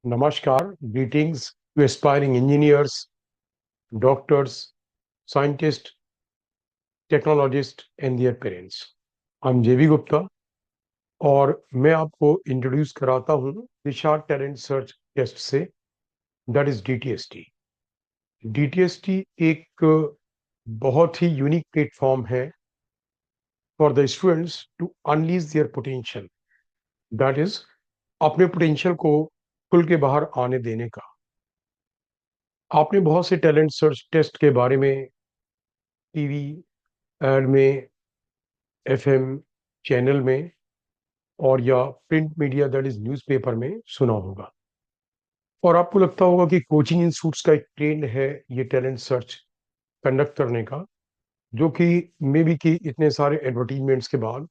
Namaskar, greetings to aspiring engineers, doctors, scientists, technologists and their parents. I'm JV Gupta और मैं आपको introduce कराता हूँ दिशा टैलेंट सर्च टेस्ट से, दैट इज DTST। DTST एक बहुत ही यूनिक प्लेटफॉर्म है for the students to unleash their potential, that is अपने पोटेंशियल को खुल के बाहर आने देने का। आपने बहुत से टैलेंट सर्च टेस्ट के बारे में टीवी एड में, FM चैनल में और या print media that is newspaper में सुना होगा, और आपको लगता होगा कि कोचिंग इंस्टीट्यूट्स का एक ट्रेंड है ये टैलेंट सर्च कंडक्ट करने का, जो कि मे बी कि इतने सारे एडवर्टीजमेंट्स के बाद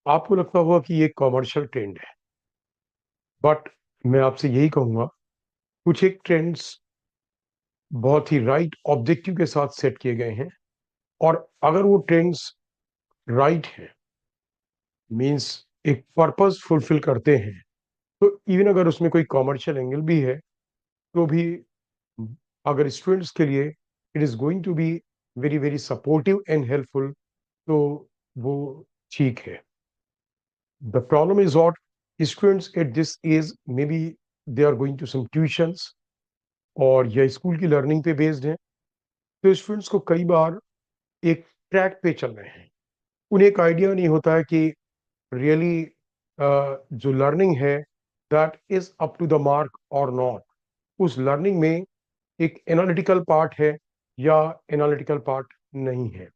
आपको लगता होगा कि ये कॉमर्शियल ट्रेंड है। बट मैं आपसे यही कहूँगा, कुछ एक ट्रेंड्स बहुत ही राइट ऑब्जेक्टिव के साथ सेट किए गए हैं, और अगर वो ट्रेंड्स राइट हैं, मीन्स एक पर्पस फुलफिल करते हैं, तो इवन अगर उसमें कोई कॉमर्शियल एंगल भी है तो भी अगर स्टूडेंट्स के लिए it is going to be very very supportive and helpful, तो वो ठीक है। The problem is what students at this age maybe they are going to some tuitions और या स्कूल की लर्निंग पे बेस्ड है, तो स्टूडेंट्स को कई बार एक ट्रैक पे चल रहे हैं, उन्हें एक आइडिया नहीं होता है कि रियली जो लर्निंग है that is up to the mark और नॉट। उस लर्निंग में एक एनालिटिकल पार्ट है या एनालिटिकल पार्ट नहीं है।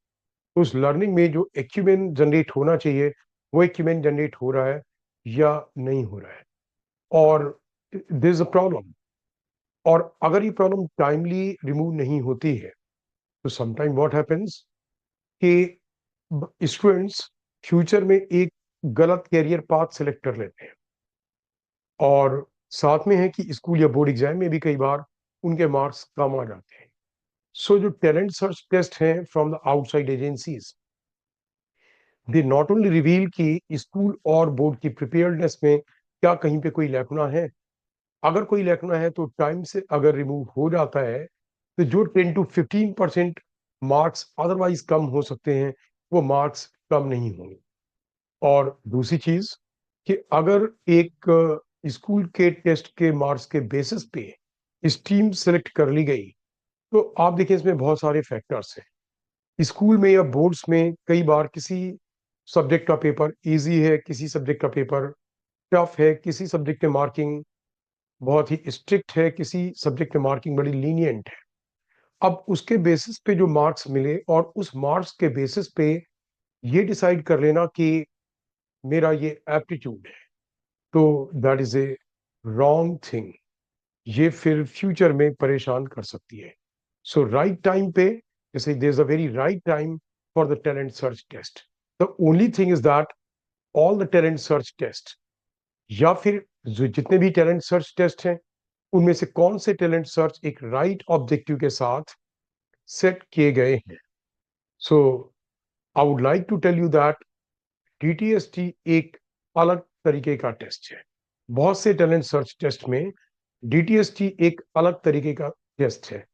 उस लर्निंग में जो एक्यूमेंट जनरेट होना चाहिए वो एक्यूमेंट जनरेट हो रहा है या नहीं हो रहा है, और दिस इज अ प्रॉब्लम। और अगर ये प्रॉब्लम टाइमली रिमूव नहीं होती है तो समटाइम व्हाट हैपेंस कि स्टूडेंट्स फ्यूचर में एक गलत कैरियर पाथ सेलेक्ट कर लेते हैं, और साथ में है कि स्कूल या बोर्ड एग्जाम में भी कई बार उनके मार्क्स कम आ जाते हैं। सो जो टैलेंट सर्च टेस्ट हैं from the outside agencies, they not only reveal कि स्कूल और बोर्ड की प्रिपेयर्डनेस में क्या कहीं पे कोई लैकुना है। अगर कोई लैकुना है तो टाइम से अगर रिमूव हो जाता है तो जो 10 to 15% मार्क्स अदरवाइज कम हो सकते हैं वो मार्क्स कम नहीं होंगे। और दूसरी चीज कि अगर एक स्कूल के टेस्ट के मार्क्स के बेसिस पे स्ट्रीम सेलेक्ट कर ली गई, तो आप देखिए इसमें बहुत सारे फैक्टर्स हैं। स्कूल में या बोर्ड्स में कई बार किसी सब्जेक्ट का पेपर इजी है, किसी सब्जेक्ट का पेपर टफ है, किसी सब्जेक्ट में मार्किंग बहुत ही स्ट्रिक्ट है, किसी सब्जेक्ट में मार्किंग बड़ी लीनियंट है। अब उसके बेसिस पे जो मार्क्स मिले और उस मार्क्स के बेसिस पे ये डिसाइड कर लेना कि मेरा ये एप्टीट्यूड है, तो that is a wrong thing. ये फिर फ्यूचर में परेशान कर सकती है। सो राइट टाइम पे, जैसे there is a very right time for the talent search test. The only thing is that all the talent search test, या फिर जो जितने भी टैलेंट सर्च टेस्ट हैं उनमें से कौन से टैलेंट सर्च एक राइट ऑब्जेक्टिव के साथ सेट किए गए हैं। So I would like to tell you that DTST एक अलग तरीके का टेस्ट है। बहुत से टैलेंट सर्च टेस्ट में DTST एक अलग तरीके का टेस्ट है।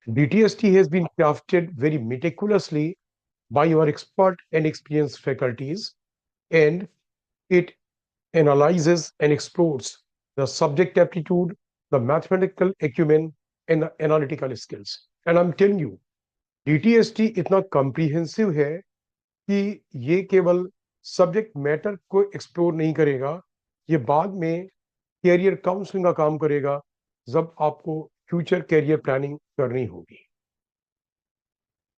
DTST has been crafted very meticulously by your expert and experienced faculties, and it analyzes and explores the subject aptitude, the mathematical acumen, and the analytical skills. And I'm telling you, DTST इतना comprehensive है कि ये केवल subject matter को explore नहीं करेगा, ये बाद में कैरियर काउंसलिंग का काम करेगा जब आपको फ्यूचर कैरियर प्लानिंग करनी होगी।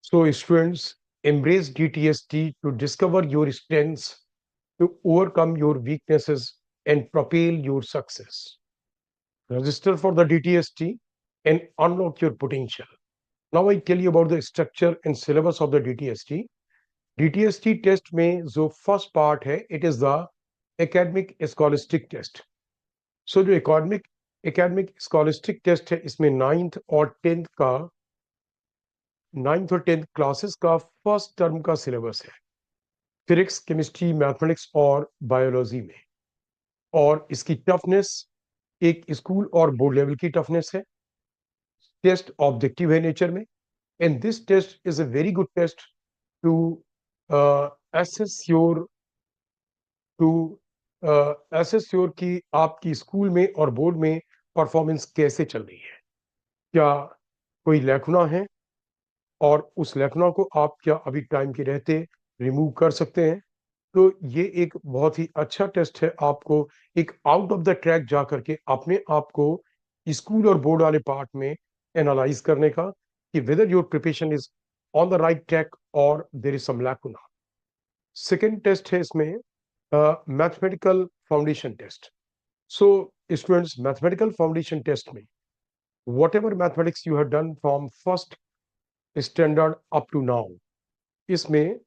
So students, embrace DTST to discover your strengths, to overcome your weaknesses, and propel your success. Register for the DTST and unlock your potential. Now I tell you about the structure and syllabus of the DTST. DTST test में जो first part है, it is the academic scholastic test. So जो academic scholastic test है, इसमें 9th और 10th classes का first term का syllabus है, फिजिक्स, केमिस्ट्री, मैथमेटिक्स और बायोलॉजी में। और इसकी टफनेस एक स्कूल और बोर्ड लेवल की टफनेस है। टेस्ट ऑब्जेक्टिव है नेचर में, and this test is a very good test to assess your to assess your कि आपकी स्कूल में और बोर्ड में परफॉर्मेंस कैसे चल रही है, क्या कोई लैकुना है और उस लैकुना को आप क्या अभी टाइम के रहते रिमूव कर सकते हैं। तो ये एक बहुत ही अच्छा टेस्ट है आपको एक आउट ऑफ द ट्रैक जा करके अपने आप को स्कूल और बोर्ड वाले पार्ट में एनालाइज करने का कि whether your preparation is on the right track और there is some lacuna. Second test है इसमें mathematical foundation test. So students, mathematical foundation test में whatever mathematics you have done from first standard up to now, इसमें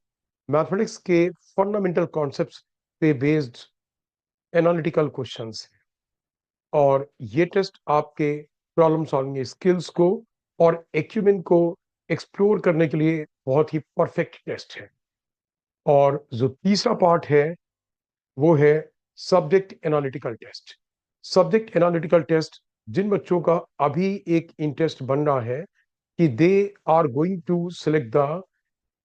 mathematics के fundamental concepts पे based analytical questions हैं, और ये test आपके प्रॉब्लम सॉल्विंग स्किल्स को और एक्यूमेंट को एक्सप्लोर करने के लिए बहुत ही परफेक्ट टेस्ट है। और जो तीसरा पार्ट है वो है subject analytical test. Subject analytical test जिन बच्चों का अभी एक इंटरेस्ट बन रहा है कि they are going to select the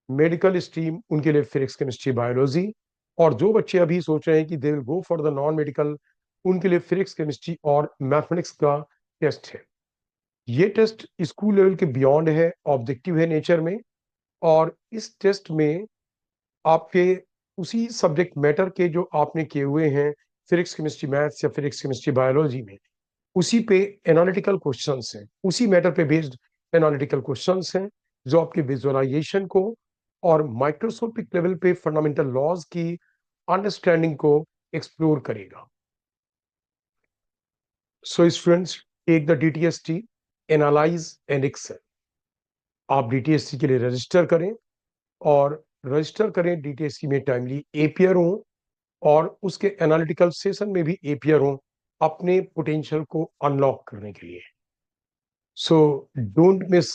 medical stream, उनके लिए फिजिक्स केमिस्ट्री बायोलॉजी, और जो बच्चे अभी सोच रहे हैं कि they will go for the non medical, उनके लिए फिजिक्स केमिस्ट्री और मैथमेटिक्स का टेस्ट है। ये टेस्ट स्कूल लेवल के बियॉन्ड है, ऑब्जेक्टिव है नेचर में, और इस टेस्ट में आपके उसी सब्जेक्ट मैटर के जो आपने किए हुए हैं फिजिक्स केमिस्ट्री मैथ्स या फिजिक्स केमिस्ट्री बायोलॉजी में, उसी पे एनालिटिकल क्वेश्चंस हैं, उसी मैटर पे बेस्ड एनालिटिकल क्वेश्चंस हैं जो आपके विजुअलाइजेशन को और माइक्रोस्कोपिक लेवल पे फंडामेंटल लॉज की अंडरस्टैंडिंग को एक्सप्लोर करेगा। So students, take the DTST, analyse and excel. आप डीटीएसटी के लिए रजिस्टर करें, और रजिस्टर करें डीटीएसटी में टाइमली एपियर हों, और उसके एनालिटिकल सेशन में भी एपियर हों अपने पोटेंशियल को अनलॉक करने के लिए। सो डोंट मिस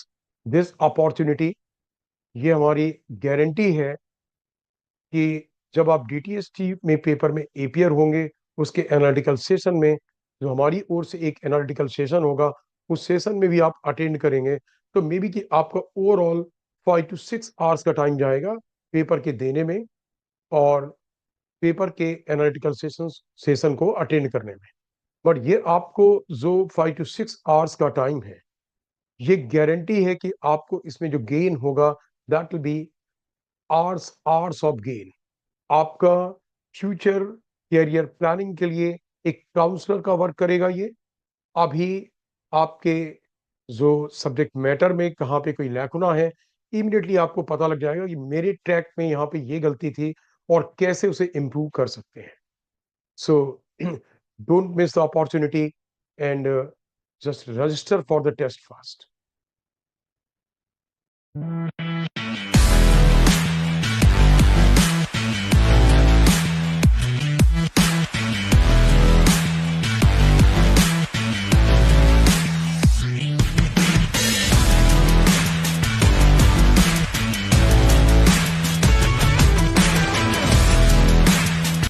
दिस अपॉर्चुनिटी। ये हमारी गारंटी है कि जब आप डीटीएसटी में पेपर में एपियर होंगे, उसके एनालिटिकल सेशन में, जो हमारी ओर से एक एनालिटिकल सेशन होगा, उस सेशन में भी आप अटेंड करेंगे, तो मे बी कि आपका ओवरऑल 5 to 6 आवर्स का टाइम जाएगा पेपर के देने में और पेपर के एनालिटिकल सेशन को अटेंड करने में। बट ये आपको जो 5 to 6 आवर्स का टाइम है, ये गारंटी है कि आपको इसमें जो गेन होगा that will be hours hours of gain. आपका फ्यूचर कैरियर प्लानिंग के लिए एक काउंसलर का वर्क करेगा ये। अभी आपके जो सब्जेक्ट मैटर में कहाँ पे कोई लैकुना है, इमीडिएटली आपको पता लग जाएगा कि मेरे ट्रैक में यहाँ पे ये गलती थी और कैसे उसे इम्प्रूव कर सकते हैं। So don't miss the opportunity and just register for the test fast.